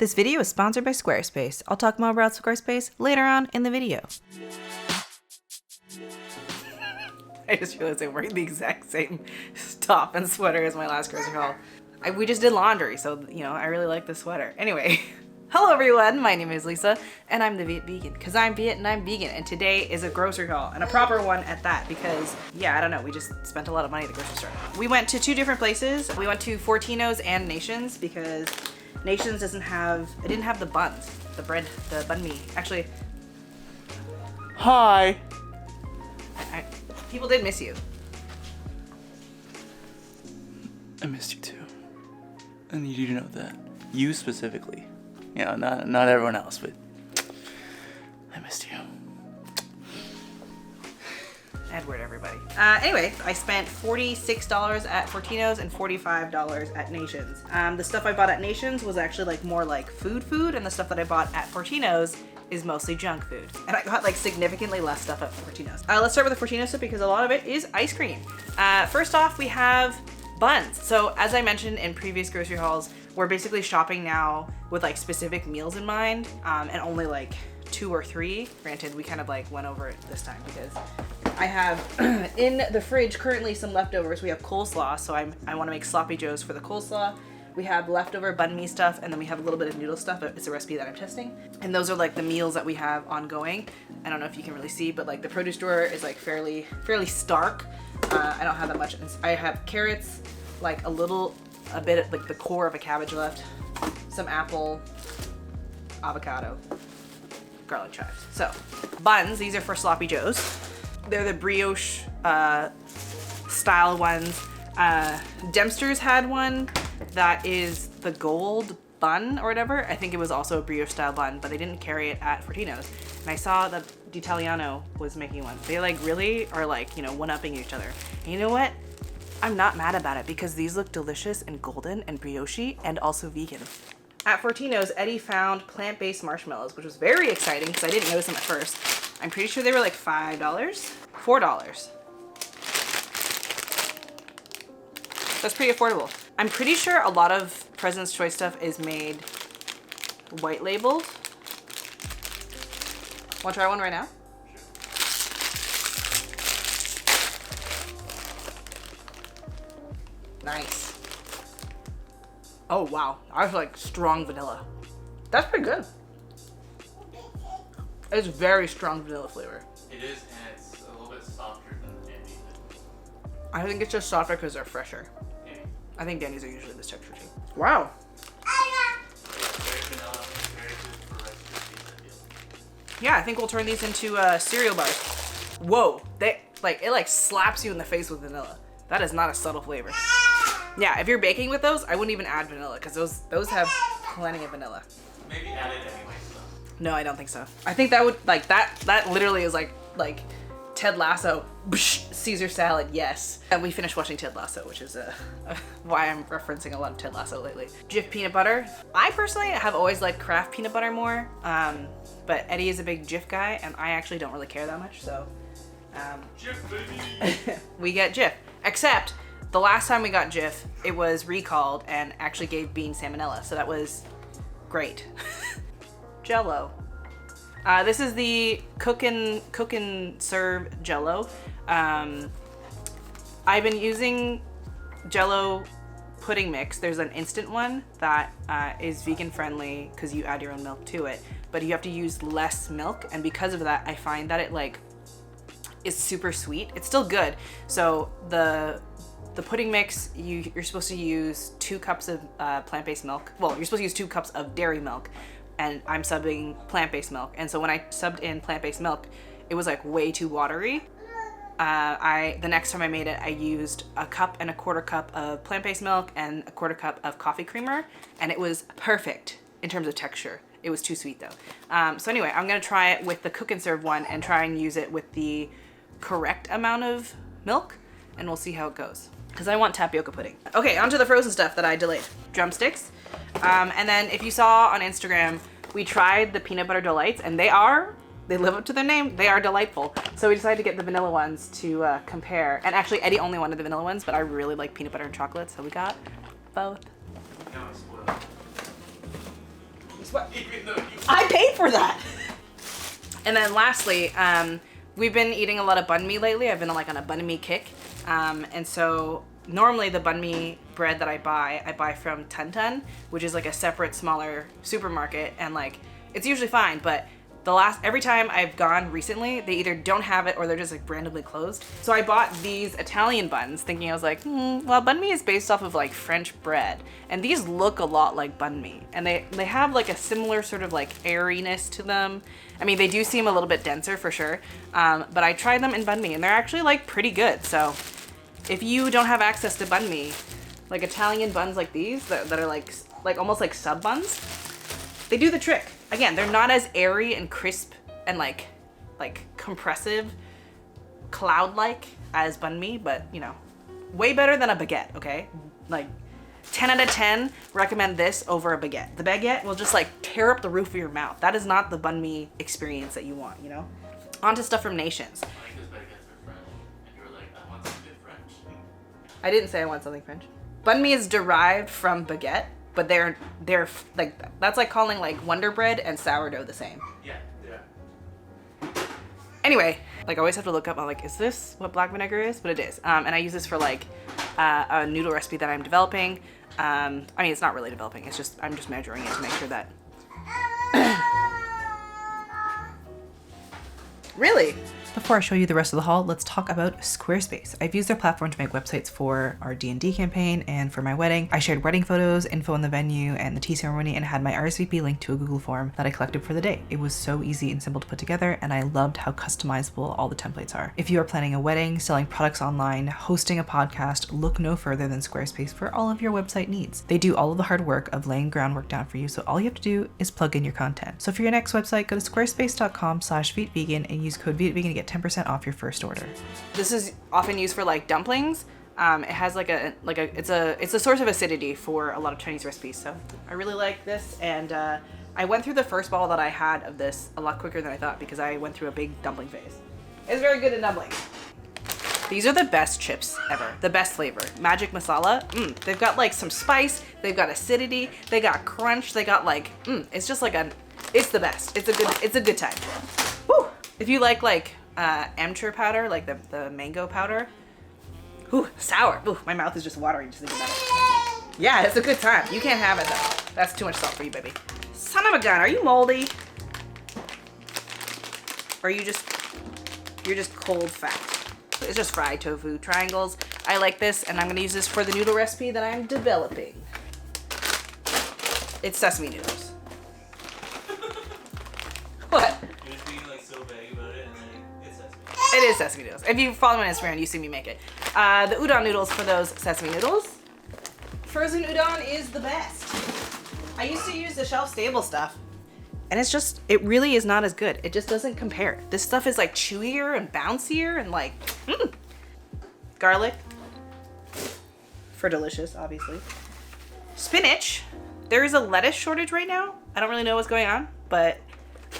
This video is sponsored by Squarespace. I'll talk more about Squarespace later on in the video. I just realized I'm wearing the exact same top and sweater as my last grocery haul. We just did laundry, so, you know, I really like this sweater. Anyway, hello everyone, my name is Lisa, and I'm the Viet Vegan, because I'm Viet and I'm vegan, and today is a grocery haul, and a proper one at that, because, yeah, I don't know, we just spent a lot of money at the grocery store. We went to two different places. We went to Fortino's and Nations, because Nations didn't have the buns, the bread, the banh mi. Actually, Hi. people did miss you. I missed you too. I need you to know that. You specifically. You know, not everyone else, but I missed you. Edward, everybody. Anyway, I spent $46 at Fortino's and $45 at Nations. The stuff I bought at Nations was actually like more like food, and the stuff that I bought at Fortino's is mostly junk food. And I got like significantly less stuff at Fortino's. Let's start with the Fortino's stuff because a lot of it is ice cream. First off, we have buns. So as I mentioned in previous grocery hauls, we're basically shopping now with like specific meals in mind, and only like 2 or 3. Granted, we kind of like went over it this time because I have in the fridge currently some leftovers. We have coleslaw, so I want to make sloppy joes for the coleslaw. We have leftover banh mi stuff, and then we have a little bit of noodle stuff. It's a recipe that I'm testing. And those are like the meals that we have ongoing. I don't know if you can really see, but like the produce drawer is like fairly stark. I don't have that much. I have carrots, like a bit of like the core of a cabbage left, some apple, avocado, garlic chives. So buns, these are for sloppy joes. They're the brioche style ones. Dempster's had one that is the gold bun or whatever. I think it was also a brioche style bun, but they didn't carry it at Fortino's. And I saw that D'Italiano was making one. They like really are like, you know, one-upping each other. And you know what? I'm not mad about it because these look delicious and golden and brioche and also vegan. At Fortino's, Eddie found plant-based marshmallows, which was very exciting because I didn't notice them at first. I'm pretty sure they were like $5, $4. That's pretty affordable. I'm pretty sure a lot of President's Choice stuff is made white labeled. Want to try one right now? Nice. Oh wow, I was like strong vanilla. That's pretty good. It's very strong vanilla flavor. It is, and it's a little bit softer than Dandy. I think it's just softer because they're fresher. Yeah. I think Danny's are usually this texture too. Wow. Very vanilla, very good for Rice Krispies, I feel. Yeah, I think we'll turn these into cereal bars. Whoa, it like slaps you in the face with vanilla. That is not a subtle flavor. Yeah, if you're baking with those, I wouldn't even add vanilla because those have plenty of vanilla. Maybe add it anyway, so. No, I don't think so. I think that would like that literally is like Ted Lasso, Caesar salad, yes. And we finished watching Ted Lasso, which is why I'm referencing a lot of Ted Lasso lately. Jif peanut butter. I personally have always liked Kraft peanut butter more, but Eddie is a big Jif guy, and I actually don't really care that much, so Jif, baby! we get Jif. Except the last time we got Jif, it was recalled and actually gave Bean salmonella, so that was great. Jello. This is the cook and serve Jello. I've been using Jello pudding mix. There's an instant one that is vegan friendly because you add your own milk to it, but you have to use less milk, and because of that, I find that it like is super sweet. It's still good. So the pudding mix, you're supposed to use 2 cups of plant-based milk. Well, you're supposed to use 2 cups of dairy milk, and I'm subbing plant-based milk. And so when I subbed in plant-based milk, it was like way too watery. The next time I made it, I used 1 1/4 cup of plant-based milk and 1/4 cup of coffee creamer, and it was perfect in terms of texture. It was too sweet though. So anyway, I'm gonna try it with the cook and serve one and try and use it with the correct amount of milk, and we'll see how it goes. Because I want tapioca pudding. Okay, onto the frozen stuff that I delayed. Drumsticks. And then if you saw on Instagram, we tried the peanut butter delights, and they live up to their name. They are delightful. So we decided to get the vanilla ones to compare. And actually, Eddie only wanted the vanilla ones, but I really like peanut butter and chocolate, so we got both. Now it's spoiled. Even though you I paid for that. And then lastly, we've been eating a lot of banh mi lately. I've been like on a banh mi kick. And so normally the banh mi bread that I buy from Tun Tun, which is like a separate smaller supermarket, and like it's usually fine, but every time I've gone recently, they either don't have it or they're just like randomly closed. So I bought these Italian buns thinking I was like, well, banh mi is based off of like French bread, and these look a lot like banh mi, and they have like a similar sort of like airiness to them. I mean, they do seem a little bit denser for sure, but I tried them in banh mi and they're actually like pretty good. So if you don't have access to banh mi, like Italian buns like these that are like almost like sub buns, they do the trick. Again, they're not as airy and crisp and like compressive, cloud-like as banh mi, but you know, way better than a baguette, okay? Like 10 out of 10, recommend this over a baguette. The baguette will just like tear up the roof of your mouth. That is not the banh mi experience that you want, you know? On to stuff from Nations. I like this baguettes are French, and you were like, I want some good French. I didn't say I want something French. Banh mi is derived from baguette, but they're like, that's like calling like Wonder Bread and sourdough the same. Yeah. Anyway, like I always have to look up, I'm like, is this what black vinegar is? But it is. And I use this for like a noodle recipe that I'm developing. I mean, it's not really developing, it's just, I'm just measuring it to make sure that. Really? Before I show you the rest of the haul, let's talk about Squarespace. I've used their platform to make websites for our D&D campaign and for my wedding. I shared wedding photos, info on the venue and the tea ceremony, and had my RSVP linked to a Google form that I collected for the day. It was so easy and simple to put together, and I loved how customizable all the templates are. If you are planning a wedding, selling products online, hosting a podcast, look no further than Squarespace for all of your website needs. They do all of the hard work of laying groundwork down for you, so all you have to do is plug in your content. So for your next website, go to squarespace.com/vegan and use code VEGAN to get 10% off your first order. This is often used for like dumplings. It has it's a source of acidity for a lot of Chinese recipes. So I really like this, and I went through the first bottle that I had of this a lot quicker than I thought because I went through a big dumpling phase. It's very good in dumplings. These are the best chips ever. The best flavor. Magic masala. They've got like some spice. They've got acidity. They got crunch. They got like, it's just like it's the best. It's a good time. Woo! If you like Amchur powder, like the mango powder. Ooh, sour. Ooh, my mouth is just watering just thinking about it. Yeah, it's a good time. You can't have it though. That's too much salt for you, baby. Son of a gun, are you moldy? Or you're just cold fat? It's just fried tofu triangles. I like this, and I'm gonna use this for the noodle recipe that I'm developing. It's sesame noodles. What? You're just being like so vague about it, and then it's sesame. It is sesame noodles. If you follow me on Instagram, you see me make it. The udon noodles for those sesame noodles. Frozen udon is the best. I used to use the shelf-stable stuff, and it really is not as good. It just doesn't compare. This stuff is like chewier and bouncier and like, garlic. For delicious, obviously. Spinach. There is a lettuce shortage right now. I don't really know what's going on, but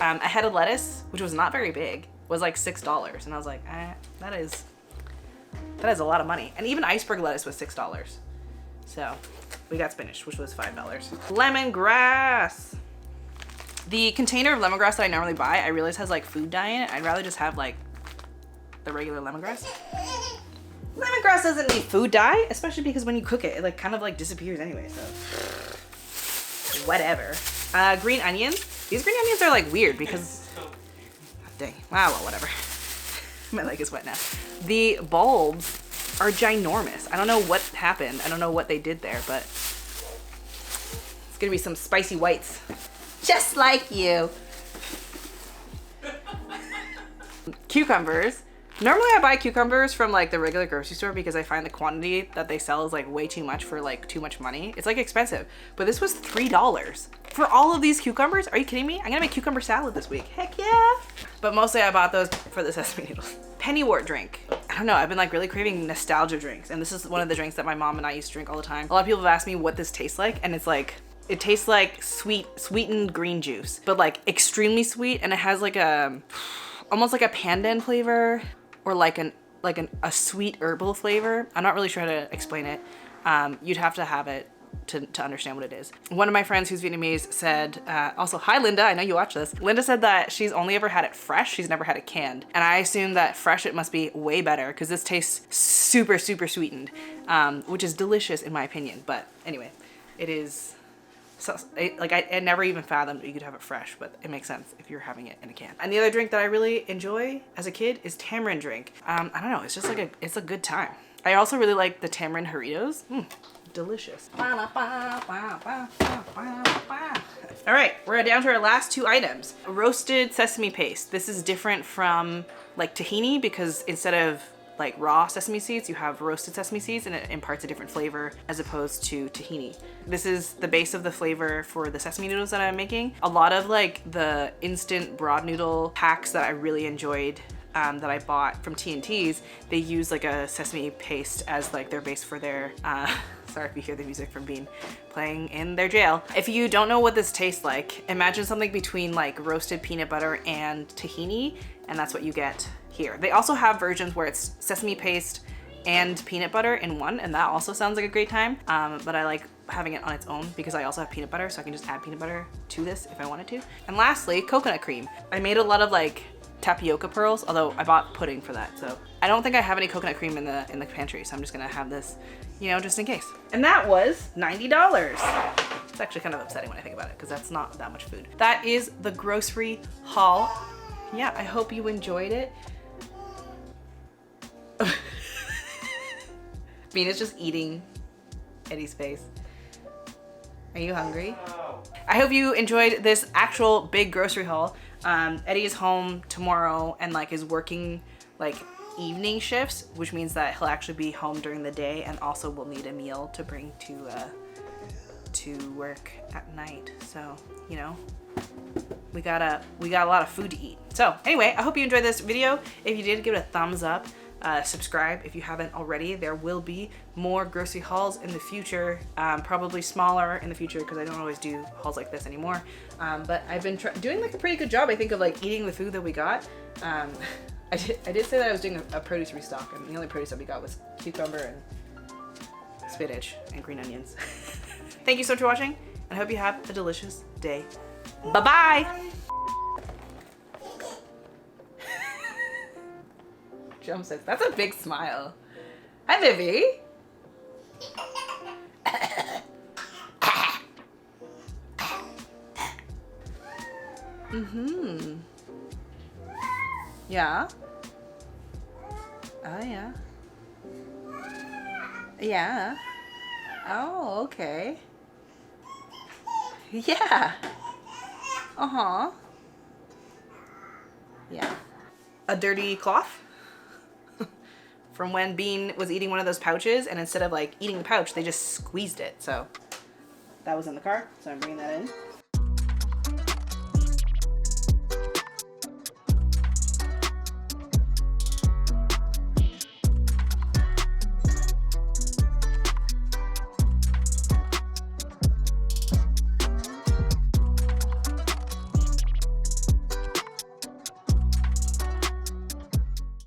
a head of lettuce, which was not very big, was like $6, and I was like, that is a lot of money. And even iceberg lettuce was $6. So we got spinach, which was $5. Lemongrass. The container of lemongrass that I normally buy, I realize has like food dye in it. I'd rather just have like the regular lemongrass. Lemongrass doesn't need food dye, especially because when you cook it, it like kind of like disappears anyway, so whatever. Green onions. These green onions are like weird because, dang, well, whatever. My leg is wet now. The bulbs are ginormous. I don't know what happened. I don't know what they did there, but it's gonna be some spicy whites. Just like you. Cucumbers. Normally I buy cucumbers from like the regular grocery store because I find the quantity that they sell is like way too much for like too much money. It's like expensive, but this was $3 for all of these cucumbers. Are you kidding me? I'm gonna make cucumber salad this week. Heck yeah. But mostly I bought those for the sesame noodles. Pennywort drink. I don't know, I've been like really craving nostalgia drinks, and this is one of the drinks that my mom and I used to drink all the time. A lot of people have asked me what this tastes like, and it's like, it tastes like sweetened green juice, but like extremely sweet, and it has like almost like a pandan flavor, or like a sweet herbal flavor. I'm not really sure how to explain it. You'd have to have it to understand what it is. One of my friends who's Vietnamese said, also, hi Linda, I know you watch this. Linda said that she's only ever had it fresh, she's never had it canned. And I assume that fresh it must be way better because this tastes super, super sweetened, which is delicious in my opinion. But anyway, it is, so, I never even fathomed you could have it fresh, but it makes sense if you're having it in a can. And the other drink that I really enjoy as a kid is tamarind drink. I don't know, it's just like it's a good time. I also really like the tamarind Doritos. Delicious. All right, we're down to our last two items. Roasted sesame paste. This is different from like tahini because instead of like raw sesame seeds, you have roasted sesame seeds and it imparts a different flavor as opposed to tahini. This is the base of the flavor for the sesame noodles that I'm making. A lot of like the instant broad noodle packs that I really enjoyed that I bought from T&T's, they use like a sesame paste as like their base for their, sorry if you hear the music from Bean playing in their jail. If you don't know what this tastes like, imagine something between like roasted peanut butter and tahini, and that's what you get here. They also have versions where it's sesame paste and peanut butter in one, and that also sounds like a great time. But I like having it on its own because I also have peanut butter, so I can just add peanut butter to this if I wanted to. And lastly, coconut cream. I made a lot of like tapioca pearls, although I bought pudding for that, so I don't think I have any coconut cream in the pantry, so I'm just gonna have this, you know, just in case. And that was $90. It's actually kind of upsetting when I think about it because that's not that much food. That is the grocery haul. Yeah, I hope you enjoyed it. Bean is just eating Eddie's face. Are you hungry? I hope you enjoyed this actual big grocery haul. Eddie is home tomorrow and like is working like evening shifts, which means that he'll actually be home during the day and also will need a meal to bring to work at night. So, you know, we got a lot of food to eat. So anyway, I hope you enjoyed this video. If you did, give it a thumbs up. Subscribe if you haven't already. There will be more grocery hauls in the future, probably smaller in the future because I don't always do hauls like this anymore. But I've been doing like a pretty good job, I think, of like eating the food that we got. I did say that I was doing a produce restock, and the only produce that we got was cucumber and spinach and green onions. Thank you so much for watching, and I hope you have a delicious day. Bye-bye! Jump says, that's a big smile. Hi, Vivi. Yeah. Oh, yeah. Yeah. Oh, okay. Yeah. Uh-huh. Yeah. A dirty cloth? From when Bean was eating one of those pouches, and instead of like eating the pouch, they just squeezed it. So that was in the car, so I'm bringing that in.